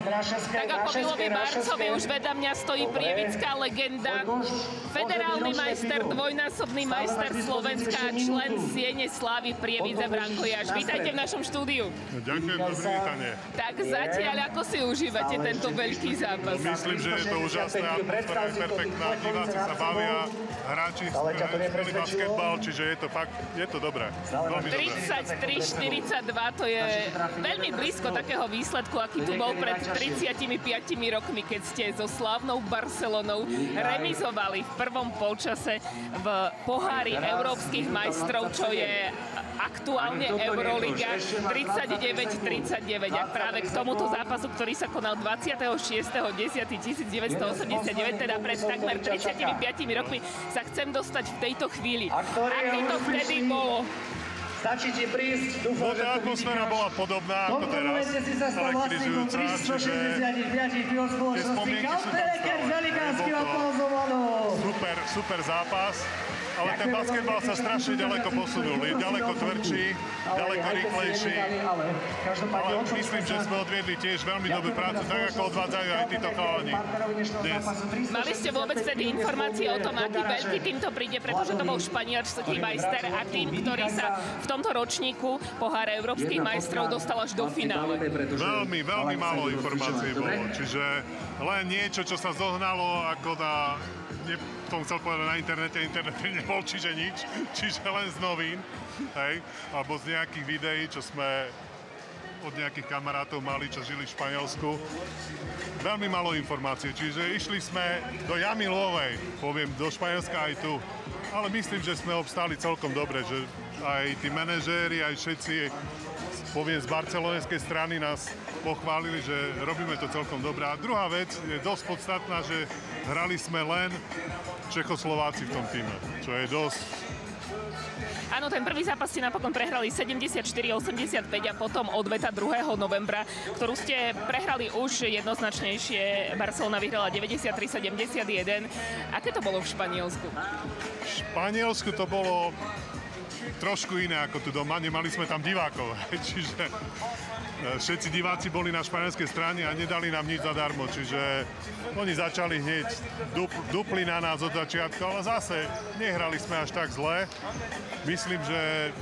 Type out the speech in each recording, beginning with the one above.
Tak ako Milovi Barcovi už vedľa mňa stojí prievická legenda, federálny majster, dvojnásobný majster Slovenska, člen Siene slávy Prievidze Branko Jáš. Vítajte v našom štúdiu. Ďakujem za privítanie. Tak zatiaľ, ako si užívate tento veľký zápas? Myslím, že je to úžasné, atmosféra je perfektná, diváci sa bavia, hráči hrali basketbal, čiže je to fakt, je to dobré. 33-42, to je veľmi blízko takého výsledku, aký tu bol pred 35 rokmi, keď ste so slávnou Barcelonou remizovali v prvom polčase v pohári európskych majstrov, čo je aktuálne Euroliga 39-39. A práve k tomuto zápasu, ktorý sa konal 26.10.1989, teda pred takmer 35 rokmi, sa chcem dostať v tejto chvíli. Aké to vtedy bolo? Stačí ti prísť, dúfam, že tá atmosféra bola podobná ako teraz, elektrizujúca, čiže tie spomienky sú tam stále. Super zápas, ale ten basketbal sa strašne ďaleko posunul. Je ďaleko tvrdší, ďaleko rýchlejší, ale myslím, že sme odviedli tiež veľmi dobrú prácu, tak ako odvádzajú aj títo chalani dnes. Mali ste vôbec tedy informácie o tom, aký veľký tým to príde, pretože to bol španielský majster a tým, ktorý sa v tomto ročníku pohára európskych majstrov dostal až do finále? Veľmi málo informácií bolo, čiže len niečo, čo sa zohnalo ako na... som chcel povedať na internete nebol, čiže nič, čiže len z novín, hej, alebo z nejakých videí, čo sme od nejakých kamarátov mali, čo žili v Španielsku. Veľmi málo informácií, čiže išli sme do jamy lovej, poviem, do Španielska aj tu, ale myslím, že sme obstáli celkom dobre, že aj tí manažéri, aj všetci, poviem, z barceloneskej strany nás pochválili, že robíme to celkom dobre. A druhá vec je dosť podstatná, že hrali sme len Čechoslováci v tom týme, čo je dosť... Áno, ten prvý zápas ste napokon prehrali 74-85 a potom odveta 2. novembra, ktorú ste prehrali už jednoznačnejšie. Barcelona vyhrala 93-71. Aké to bolo v Španielsku? V Španielsku to bolo trošku iné ako tu doma. Nemali sme tam divákov, čiže všetci diváci boli na španielskej strane a nedali nám nič zadarmo, čiže oni začali hneď, dupli na nás od začiatku, ale zase nehrali sme až tak zle. Myslím, že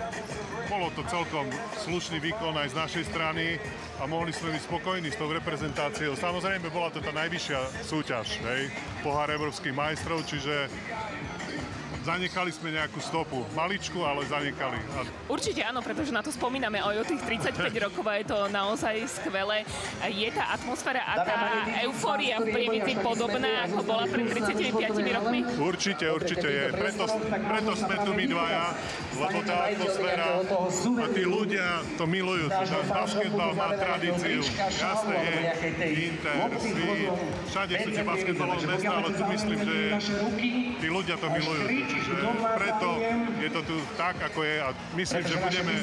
bolo to celkom slušný výkon aj z našej strany a mohli sme byť spokojní s tou reprezentáciou. Samozrejme, bola to tá najvyššia súťaž, hej? Pohár európskych majstrov, čiže zanechali sme nejakú stopu. Maličku, ale zanechali. Určite áno, pretože na to spomíname aj o tých 35 rokov a je to naozaj skvelé. Je tá atmosféra a tá eufória v Prievidzi podobná, ako bola pred 35 rokmi? Určite je. Preto sme tu my dvaja, lebo tá atmosféra a tí ľudia to milujú. Ten basketbal má tradíciu. Jasné je, Inter, Svit, všade sú tie basketbalové mesta, ale tu myslím, že tí ľudia to milujú. Čiže preto je to tu tak, ako je a myslím, že budeme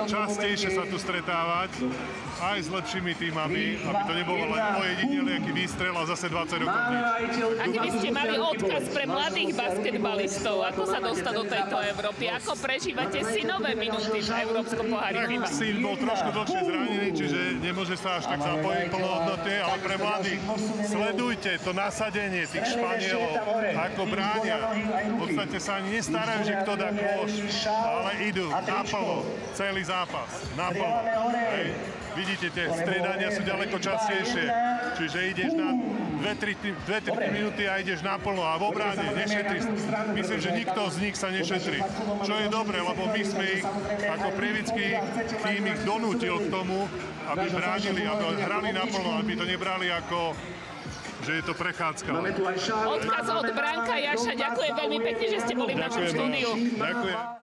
častejšie sa tu stretávať aj s lepšími tímami, aby to nebolo len ojedinelý výstrel a zase 20 rokov nič. Aký by ste mali odkaz pre mladých basketbalistov? Ako sa dostať do tejto Európy? Ako prežívate si nové minúty v Európskom pohári FIBA? Syn bol trošku dlhšie zranený, čiže nemôže sa až tak zapojiť plnohodnotne, ale pre mladých sledujte to nasadenie tých Španielov, ako bránia. V podstate sa ani nestarajú, že kto dá kôš, ale idú naplno, celý zápas, naplno. Vidíte, tie striedania sú ďaleko častejšie, čiže ideš na 2-3 minúty a ideš naplno a v obráne nešetrí. Myslím, že nikto z nich sa nešetrí, čo je dobre, lebo my sme ich ako prievidský tým ich donútil k tomu, aby bránili, aby hrali naplno, aby to nebrali ako že je to prechádzka. Odkaz od Branka Jáša. Ďakujem veľmi pekne, že ste boli v našom štúdiu. Ďakujem.